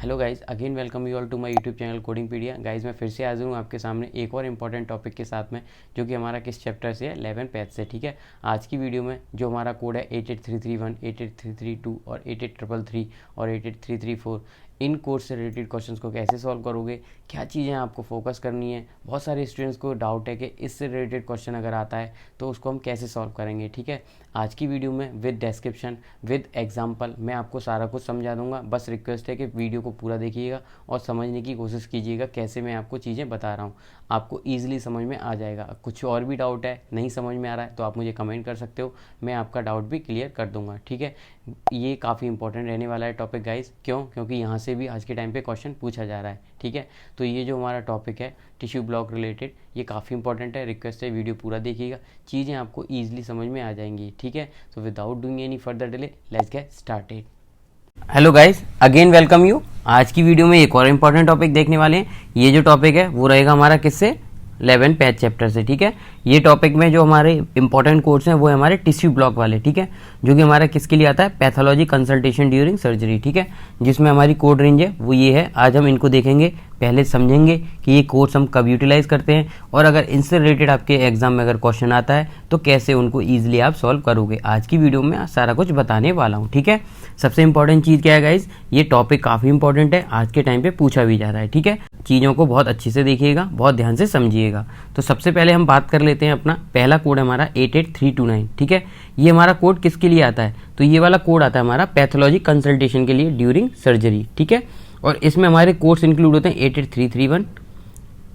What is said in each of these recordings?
Hello guys, again welcome you all to my YouTube channel Codingpedia. Guys मैं फिर से हाजिर हूँ आपके सामने एक और इम्पॉर्टेंट टॉपिक के साथ में, जो कि हमारा किस चैप्टर से है, 11 पैथ से। ठीक है, आज की वीडियो में जो हमारा कोड है 88331, 88332 और 88333 और 88334, इन कोड से रिलेटेड क्वेश्चंस को कैसे सॉल्व करोगे, क्या चीज़ें आपको फोकस करनी है। बहुत सारे स्टूडेंट्स को डाउट है कि इससे रिलेटेड क्वेश्चन अगर आता है तो उसको हम कैसे सॉल्व करेंगे। ठीक है, आज की वीडियो में विद डिस्क्रिप्शन विद एग्जांपल मैं आपको सारा कुछ समझा दूंगा। बस रिक्वेस्ट है कि वीडियो को पूरा देखिएगा और समझने की कोशिश कीजिएगा कैसे मैं आपको चीज़ें बता रहा हूँ, आपको ईजिली समझ में आ जाएगा। कुछ और भी डाउट है, नहीं समझ में आ रहा है, तो आप मुझे कमेंट कर सकते हो, मैं आपका डाउट भी क्लियर कर दूंगा। ठीक है, ये काफ़ी इंपॉर्टेंट रहने वाला है टॉपिक गाइस। क्यों? क्योंकि यहाँ से भी आज के टाइम पे क्वेश्चन पूछा जा रहा है। ठीक है, तो ये जो हमारा टॉपिक है टिश्यू ब्लॉक रिलेटेड, ये काफ़ी इंपॉर्टेंट है। रिक्वेस्ट है वीडियो पूरा देखिएगा, चीज़ें आपको ईजिली समझ में आ जाएंगी। ठीक है, तो without doing any further delay let's get started. Hello guys, again welcome you. आज की वीडियो में एक और इम्पॉर्टेंट टॉपिक देखने वाले हैं। ये जो टॉपिक है वो रहेगा हमारा किससे, 11 पैथ चैप्टर से। ठीक है, ये टॉपिक में जो हमारे इंपॉर्टेंट कोड्स हैं वो है हमारे टिश्यू ब्लॉक वाले। ठीक है, जो कि हमारा किसके लिए आता है, पैथोलॉजी कंसल्टेशन ड्यूरिंग सर्जरी। ठीक है, जिसमें हमारी कोड रेंज है वो ये है। आज हम इनको देखेंगे, पहले समझेंगे कि ये कोड्स हम कब यूटिलाइज करते हैं, और अगर इनसे रिलेटेड आपके एग्जाम में अगर क्वेश्चन आता है तो कैसे उनको ईजिली आप सॉल्व करोगे। आज की वीडियो में सारा कुछ बताने वाला हूँ। ठीक है, सबसे इंपॉर्टेंट चीज़ क्या है गाइज, ये टॉपिक काफ़ी इंपॉर्टेंट है, आज के टाइम पे पूछा भी जा रहा है। ठीक है, चीज़ों को बहुत अच्छे से देखिएगा, बहुत ध्यान से समझिएगा। तो सबसे पहले हम बात कर लेते हैं, अपना पहला कोड है हमारा 88329। ठीक है, ये हमारा कोड किसके लिए आता है, तो ये वाला कोड आता है हमारा पैथोलॉजी कंसल्टेशन के लिए ड्यूरिंग सर्जरी। ठीक है, और इसमें हमारे कोड्स इंक्लूड होते हैं 88331,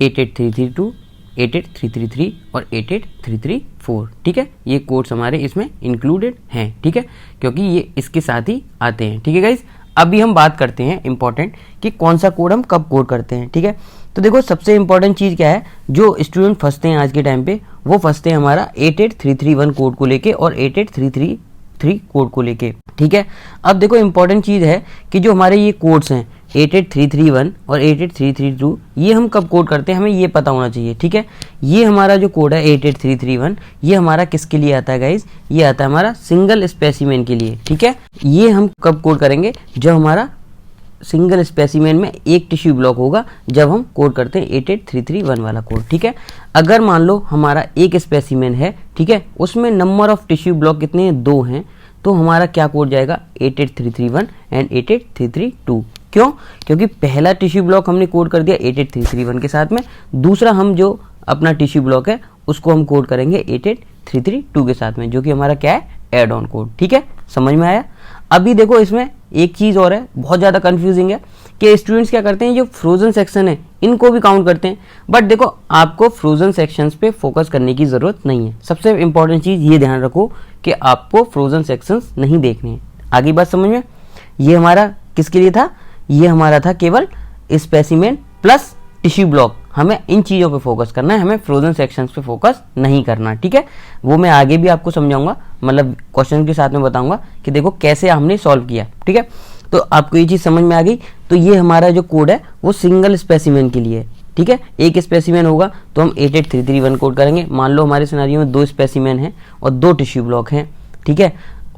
88332, 88333 और 88334। ठीक है, ये कोड्स हमारे इसमें इंक्लूडेड हैं। ठीक है, क्योंकि ये इसके साथ ही आते हैं। ठीक है गाइज, अभी हम बात करते हैं इंपॉर्टेंट कि कौन सा कोड हम कब कोड करते हैं। ठीक है, तो देखो सबसे इंपॉर्टेंट चीज़ क्या है, जो स्टूडेंट फंसते हैं आज के टाइम पे, वो फंसते हैं हमारा 88331 कोड को लेके और 88333 कोड को लेके। ठीक है, अब देखो इंपॉर्टेंट चीज़ है कि जो हमारे ये कोड्स हैं 88331 और 88332, ये हम कब कोड करते हैं हमें ये पता होना चाहिए। ठीक है, ये हमारा जो कोड है 88331, ये हमारा किसके लिए आता है गाइज, ये आता है हमारा सिंगल स्पेसिमेन के लिए। ठीक है, ये हम कब कोड करेंगे, जब हमारा सिंगल स्पेसिमेन में एक टिश्यू ब्लॉक होगा, जब हम कोड करते हैं 88331 वाला कोड। ठीक है, अगर मान लो हमारा एक स्पेसिमेन है, ठीक है, उसमें नंबर ऑफ टिश्यू ब्लॉक कितने हैं, 2 हैं, तो हमारा क्या कोड जाएगा 88331 एंड 88332। क्यों? क्योंकि पहला टिश्यू ब्लॉक हमने कोड कर दिया 88331 के साथ में, दूसरा हम जो अपना टिश्यू ब्लॉक है उसको हम कोड करेंगे 88332 के साथ में, जो कि हमारा क्या है, एड ऑन कोड। ठीक है, समझ में आया। अभी देखो इसमें एक चीज़ और है, बहुत ज़्यादा कंफ्यूजिंग है कि स्टूडेंट्स क्या करते हैं, जो फ्रोजन सेक्शन है इनको भी काउंट करते हैं, बट देखो आपको फ्रोजन सेक्शंस पे फोकस करने की ज़रूरत नहीं है। सबसे इंपॉर्टेंट चीज़ ये ध्यान रखो कि आपको फ्रोजन सेक्शंस नहीं देखने हैं। आगे बात समझ में, ये हमारा किसके लिए था, ये हमारा था केवल स्पेसिमेन प्लस टिश्यू ब्लॉक। हमें इन चीज़ों पे फोकस करना है, हमें फ्रोजन सेक्शंस पे फोकस नहीं करना। ठीक है, वो मैं आगे भी आपको समझाऊंगा, मतलब क्वेश्चन के साथ में बताऊंगा कि देखो कैसे हमने सॉल्व किया। ठीक है, तो आपको ये चीज़ समझ में आ गई। तो ये हमारा जो कोड है वो सिंगल स्पेसिमेन के लिए है। ठीक है, एक स्पेसिमेन होगा तो हम 88331 कोड करेंगे। मान लो हमारे सिनेरियो में 2 स्पेसिमेन हैं और 2 टिश्यू ब्लॉक हैं। ठीक है,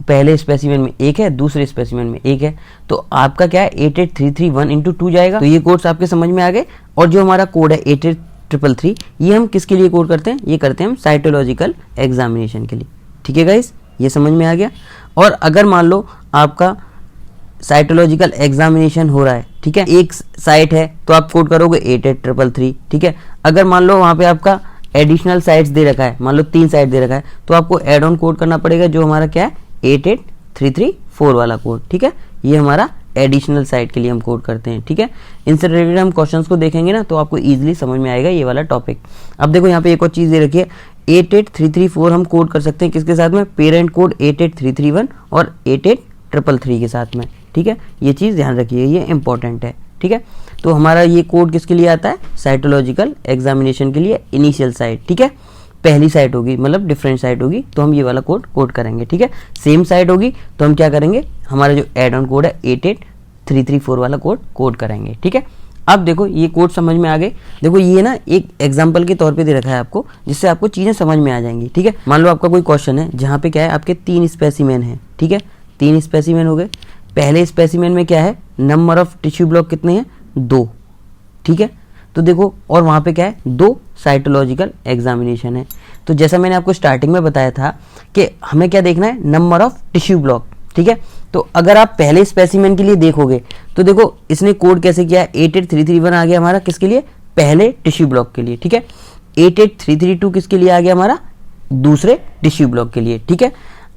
पहले स्पेसिमेन में एक है, दूसरे स्पेसिमेन में एक है, तो आपका क्या है 88331 इंटू 2 जाएगा। तो ये कोड्स आपके समझ में आ गए। और जो हमारा कोड है 88333, ये हम किसके लिए कोड करते हैं, ये करते हैं हम साइटोलॉजिकल एग्जामिनेशन के लिए। ठीक है गाइस, ये समझ में आ गया। और अगर मान लो आपका साइटोलॉजिकल एग्जामिनेशन हो रहा है, ठीक है, एक साइट है तो आप कोड करोगे 88333। ठीक है, अगर मान लो वहाँ पे आपका एडिशनल साइट्स दे रखा है, मान लो 3 साइट दे रखा है, तो आपको एड ऑन कोड करना पड़ेगा, जो हमारा क्या है 88334 वाला कोड। ठीक है, ये हमारा एडिशनल साइट के लिए हम कोड करते हैं। ठीक है, इनसे रिलेटेड हम क्वेश्चंस को देखेंगे ना, तो आपको इजीली समझ में आएगा ये वाला टॉपिक। अब देखो यहाँ पे एक और चीज़ दे रखी है, 88334 हम कोड कर सकते हैं किसके साथ में, पेरेंट कोड 88331 और 88333 के साथ में। ठीक है, ये चीज़ ध्यान रखिए, ये इंपॉर्टेंट है। ठीक है, तो हमारा ये कोड किसके लिए आता है, साइटोलॉजिकल एग्जामिनेशन के लिए इनिशियल साइट। ठीक है, पहली साइट होगी मतलब डिफरेंट साइट होगी तो हम ये वाला कोड करेंगे। ठीक है, सेम साइट होगी तो हम क्या करेंगे, हमारा जो एड ऑन कोड है 88334 वाला कोड करेंगे। ठीक है, अब देखो ये कोड समझ में आ गए। देखो ये ना एक एग्जांपल के तौर पे दे रखा है आपको, जिससे आपको चीज़ें समझ में आ जाएंगी। ठीक है, मान लो आपका कोई क्वेश्चन है जहाँ पे क्या है, आपके 3 स्पेसिमेन हैं। ठीक है, 3 स्पेसिमेन हो गए, पहले स्पेसिमेन में क्या है, नंबर ऑफ टिश्यू ब्लॉक कितने हैं, 2, ठीक है। तो देखो, और वहाँ पे क्या है, 2 साइटोलॉजिकल एग्जामिनेशन है। तो जैसा मैंने आपको स्टार्टिंग में बताया था कि हमें क्या देखना है, नंबर ऑफ टिश्यू ब्लॉक, ठीक है। तो अगर आप पहले स्पेसिमेन के लिए देखोगे तो देखो इसने कोड कैसे किया है, 88331 आ गया हमारा किसके लिए, पहले टिश्यू ब्लॉक के लिए, ठीक है। 88332 किसके लिए आ गया हमारा, दूसरे टिश्यू ब्लॉक के लिए, ठीक है।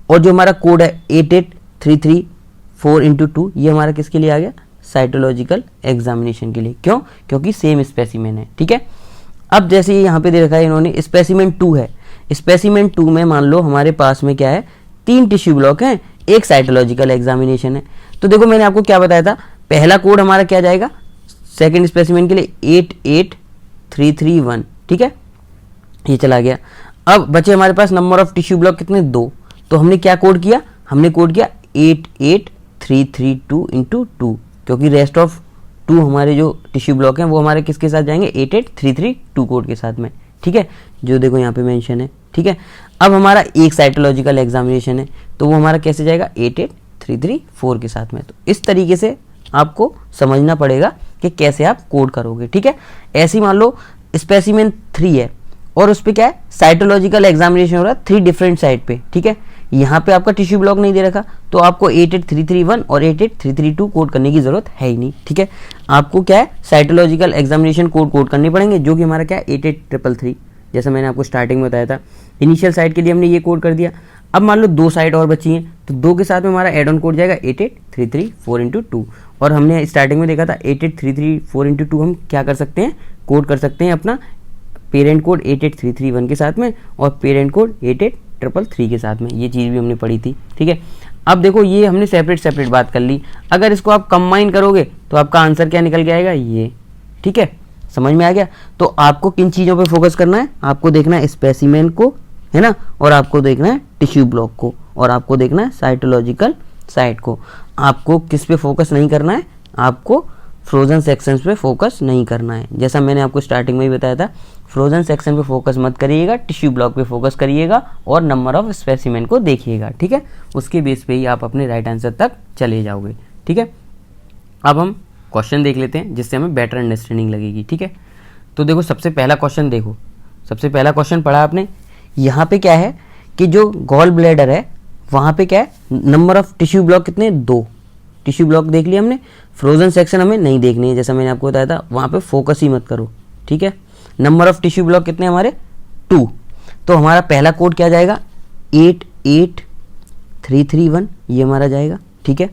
और जो हमारा कोड है 88334 ये हमारा किसके लिए आ गया, साइटोलॉजिकल एग्जामिनेशन के लिए। क्यों, क्योंकि सेम स्पेसिमेन है, ठीक है। अब जैसे यहाँ पे दे रखा है इन्होंने स्पेसिमेन 2 है, स्पेसिमेन 2 में मान लो हमारे पास में क्या है, 3 टिश्यू ब्लॉक हैं, एक साइटोलॉजिकल एग्जामिनेशन है। तो देखो मैंने आपको क्या बताया था, पहला कोड हमारा क्या जाएगा सेकंड स्पेसिमेन के लिए 88331, ठीक है, ये चला गया। अब बचे हमारे पास नंबर ऑफ टिश्यू ब्लॉक कितने, 2। तो हमने क्या कोड किया, हमने कोड किया 88332 इंटू 2, क्योंकि रेस्ट ऑफ 2 हमारे जो टिश्यू ब्लॉक हैं वो हमारे किसके साथ जाएंगे, 88332 कोड के साथ में, ठीक है, जो देखो यहाँ पे मेंशन है, ठीक है। अब हमारा एक साइटोलॉजिकल एग्जामिनेशन है तो वो हमारा कैसे जाएगा, 88334 के साथ में। तो इस तरीके से आपको समझना पड़ेगा कि कैसे आप कोड करोगे, ठीक है। ऐसे ही मान लो स्पेसिमेन 3 है और उस पर क्या है, साइटोलॉजिकल एग्जामिनेशन हो रहा है 3 डिफरेंट साइट पे, ठीक है। यहाँ पे आपका टिश्यू ब्लॉक नहीं दे रखा तो आपको 88331 और 88332 कोड करने की जरूरत है ही नहीं, ठीक है। आपको क्या है, साइटोलॉजिकल एग्जामिनेशन कोड करने पड़ेंगे, जो कि हमारा क्या है 88333, जैसा मैंने आपको स्टार्टिंग में बताया था। इनिशियल साइट के लिए हमने ये कोड कर दिया। अब मान लो 2 साइट और बची हैं तो 2 के साथ में हमारा एड ऑन कोड जाएगा 88334 इंटू 2, और हमने स्टार्टिंग में देखा था 88334 इंटू 2 हम क्या कर सकते हैं, कोड कर सकते हैं अपना पेरेंट कोड 88331 के साथ में और पेरेंट कोड 88333 के साथ में, ये चीज़ भी हमने पढ़ी थी, ठीक है। अब देखो ये हमने सेपरेट बात कर ली, अगर इसको आप कंबाइन करोगे तो आपका आंसर क्या निकल के आएगा, ये, ठीक है, समझ में आ गया। तो आपको किन चीज़ों पे फोकस करना है, आपको देखना है स्पेसिमेन को, है ना, और आपको देखना है टिश्यू ब्लॉक को, और आपको देखना है साइटोलॉजिकल साइट को। आपको किस पे फोकस नहीं करना है, आपको फ्रोजन सेक्शंस पे फोकस नहीं करना है। जैसा मैंने आपको स्टार्टिंग में ही बताया था, फ्रोजन सेक्शन पे फोकस मत करिएगा, टिश्यू ब्लॉक पे फोकस करिएगा और नंबर ऑफ स्पेसिमेन को देखिएगा, ठीक है। उसके बेस पे ही आप अपने राइट आंसर तक चले जाओगे, ठीक है। अब हम क्वेश्चन देख लेते हैं जिससे हमें बेटर अंडरस्टैंडिंग लगेगी, ठीक है। तो देखो सबसे पहला क्वेश्चन देखो, सबसे पहला क्वेश्चन पढ़ा आपने, यहाँ पे क्या है कि जो गॉल ब्लैडर है वहाँ पे क्या है, नंबर ऑफ टिश्यू ब्लॉक कितने, 2 टिश्यू ब्लॉक देख लिया हमने। फ्रोजन सेक्शन हमें नहीं देखनी है, जैसा मैंने आपको बताया था, वहाँ पे फोकस ही मत करो, ठीक है। नंबर ऑफ टिश्यू ब्लॉक कितने हमारे, 2। तो हमारा पहला कोड क्या जाएगा, 88331, ये हमारा जाएगा, ठीक है।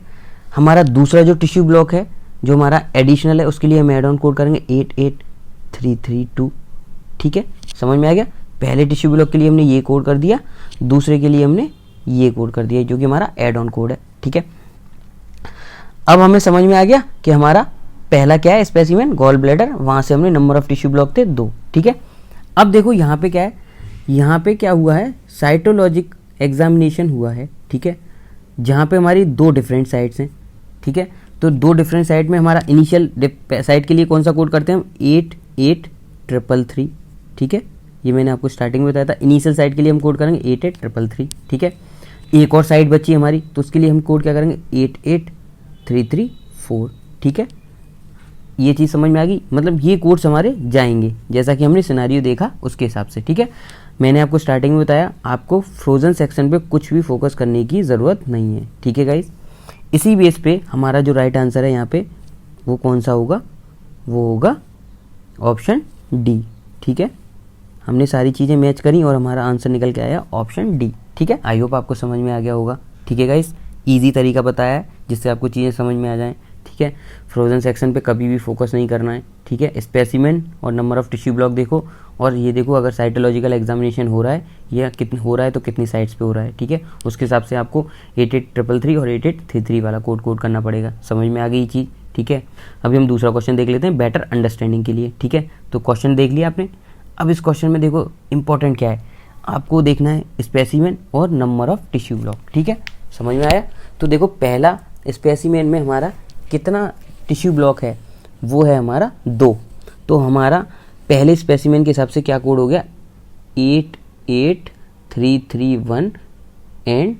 हमारा दूसरा जो टिश्यू ब्लॉक है जो हमारा एडिशनल है उसके लिए हम एड ऑन कोड करेंगे 88332, ठीक है, समझ में आ गया। पहले टिश्यू ब्लॉक के लिए हमने ये कोड कर दिया, दूसरे के लिए हमने ये कोड कर दिया जो कि हमारा एड ऑन कोड है, ठीक है। अब हमें समझ में आ गया कि हमारा पहला क्या है, स्पेसिमेन गॉल ब्लैडर, वहाँ से हमने नंबर ऑफ टिश्यू ब्लॉक थे 2, ठीक है। अब देखो यहाँ पे क्या है, यहाँ पे क्या हुआ है, साइटोलॉजिक एग्जामिनेशन हुआ है, ठीक है, जहाँ पे हमारी 2 डिफरेंट साइट्स हैं, ठीक है। तो 2 डिफरेंट साइट में हमारा इनिशियल साइट के लिए कौन सा कोड करते हैं हम, 88333, ठीक है, ये मैंने आपको स्टार्टिंग में बताया था। इनिशियल साइट के लिए हम कोड करेंगे 88333, ठीक है। एक और साइट बची हमारी तो उसके लिए हम कोड क्या करेंगे, 88334, ठीक है। ये चीज़ समझ में आ गई, मतलब ये कोड्स हमारे जाएंगे जैसा कि हमने सिनेरियो देखा उसके हिसाब से, ठीक है। मैंने आपको स्टार्टिंग में बताया आपको फ्रोजन सेक्शन पे कुछ भी फोकस करने की ज़रूरत नहीं है, ठीक है गाइस। इसी बेस पे हमारा जो राइट आंसर है यहाँ पे वो कौन सा होगा, वो होगा ऑप्शन डी, ठीक है। हमने सारी चीज़ें मैच करी और हमारा आंसर निकल के आया ऑप्शन डी, ठीक है। आई होप आपको समझ में आ गया होगा, ठीक है गाइस। ईजी तरीका बताया है जिससे आपको चीज़ें समझ में आ जाएं, ठीक है। फ्रोजन सेक्शन पे कभी भी फोकस नहीं करना है, ठीक है। स्पेसिमेन और नंबर ऑफ टिश्यू ब्लॉक देखो, और ये देखो अगर साइटोलॉजिकल एग्जामिनेशन हो रहा है या कितनी हो रहा है तो कितनी साइट्स पे हो रहा है, ठीक है। उसके हिसाब से आपको 88333 और 8833 वाला कोड करना पड़ेगा। समझ में आ गई चीज़, ठीक है। अभी हम दूसरा क्वेश्चन देख लेते हैं बेटर अंडरस्टैंडिंग के लिए, ठीक है। तो क्वेश्चन देख लिया आपने। अब इस क्वेश्चन में देखो इंपॉर्टेंट क्या है, आपको देखना है स्पेसिमेन और नंबर ऑफ टिश्यू ब्लॉक, ठीक है। समझ में आया। तो देखो पहला स्पेसिमेन में हमारा कितना टिश्यू ब्लॉक है, वो है हमारा 2। तो हमारा पहले स्पेसिमेन के हिसाब से क्या कोड हो गया, 88331 एंड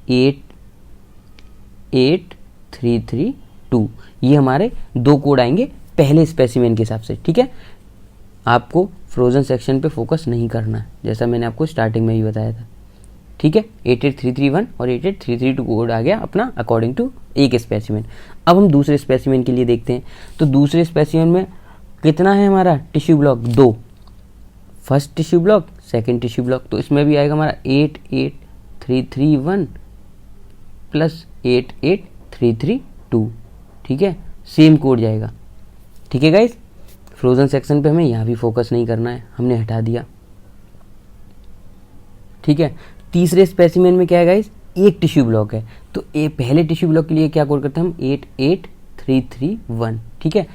88 332। ये हमारे 2 कोड आएंगे पहले स्पेसिमेन के हिसाब से, ठीक है। आपको फ्रोजन सेक्शन पे फोकस नहीं करना है, जैसा मैंने आपको स्टार्टिंग में ही बताया था, ठीक है। 88331 और 88332 कोड आ गया अपना अकॉर्डिंग टू एक स्पेसिमेन। अब हम दूसरे स्पेसिमेन के लिए देखते हैं। तो दूसरे स्पेसिमेन में कितना है हमारा tissue block? 2, first tissue block, second tissue block. तो इसमें भी आएगा हमारा 88331 प्लस 88332, ठीक है। सेम कोड जाएगा, ठीक है गाइस। फ्रोजन सेक्शन पे हमें यहाँ भी फोकस नहीं करना है, हमने हटा दिया, ठीक है। तीसरे स्पेसिमेन में क्या है गाइस? एक टिश्यू ब्लॉक है। तो पहले टिश्यू ब्लॉक के लिए क्या कोड करते हैं हम? 88331, ठीक है।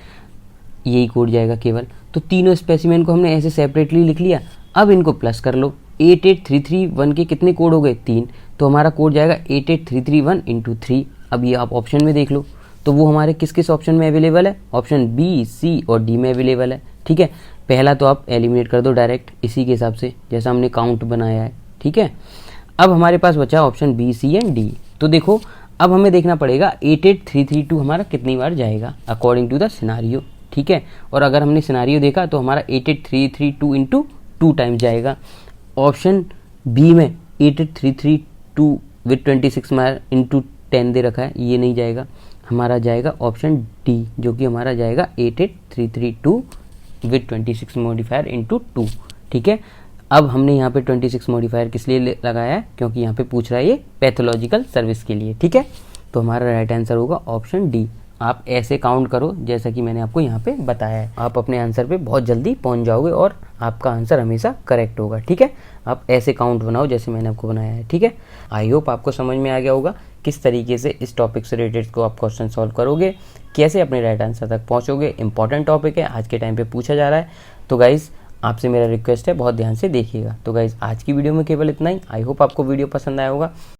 यही कोड जाएगा केवल। तो तीनों स्पेसिमेन को हमने ऐसे सेपरेटली लिख लिया। अब इनको प्लस कर लो। 88331 के कितने कोड हो गए? 3। तो हमारा कोड जाएगा 88331 इंटू 3। अब ये आप ऑप्शन में देख लो, तो वो हमारे किस किस ऑप्शन में अवेलेबल है? ऑप्शन बी, सी और डी में अवेलेबल है, ठीक है। पहला तो आप एलिमिनेट कर दो डायरेक्ट इसी के हिसाब से जैसा हमने काउंट बनाया है, ठीक है। अब हमारे पास बचा option B, C and D. तो देखो अब हमें देखना पड़ेगा 88332 हमारा कितनी बार जाएगा अकॉर्डिंग टू द सिनारियो, ठीक है। और अगर हमने सिनारियो देखा तो हमारा 88332 इंटू 2 टाइम्स जाएगा। ऑप्शन बी में 88332 विथ 26 मार इंटू 10 दे रखा है, ये नहीं जाएगा। हमारा जाएगा ऑप्शन डी, जो कि हमारा जाएगा 88332 विथ 26 मॉडिफायर इंटू 2, ठीक है। अब हमने यहाँ पे 26 मॉडिफायर किस लिए लगाया है? क्योंकि यहाँ पे पूछ रहा है ये पैथोलॉजिकल सर्विस के लिए, ठीक है। तो हमारा राइट आंसर होगा ऑप्शन डी। आप ऐसे काउंट करो जैसा कि मैंने आपको यहाँ पे बताया है, आप अपने आंसर पे बहुत जल्दी पहुँच जाओगे और आपका आंसर हमेशा करेक्ट होगा, ठीक है। आप ऐसे काउंट बनाओ जैसे मैंने आपको बनाया है, ठीक है। आई होप आपको समझ में आ गया होगा किस तरीके से इस टॉपिक से रिलेटेड को आप क्वेश्चन सॉल्व करोगे, कैसे अपने राइट आंसर तक पहुँचोगे। इंपॉर्टेंट टॉपिक है, आज के टाइम पर पूछा जा रहा है। तो गाइज़ आपसे मेरा रिक्वेस्ट है बहुत ध्यान से देखिएगा। तो गाइज़ आज की वीडियो में केवल इतना ही। आई होप आपको वीडियो पसंद आया होगा।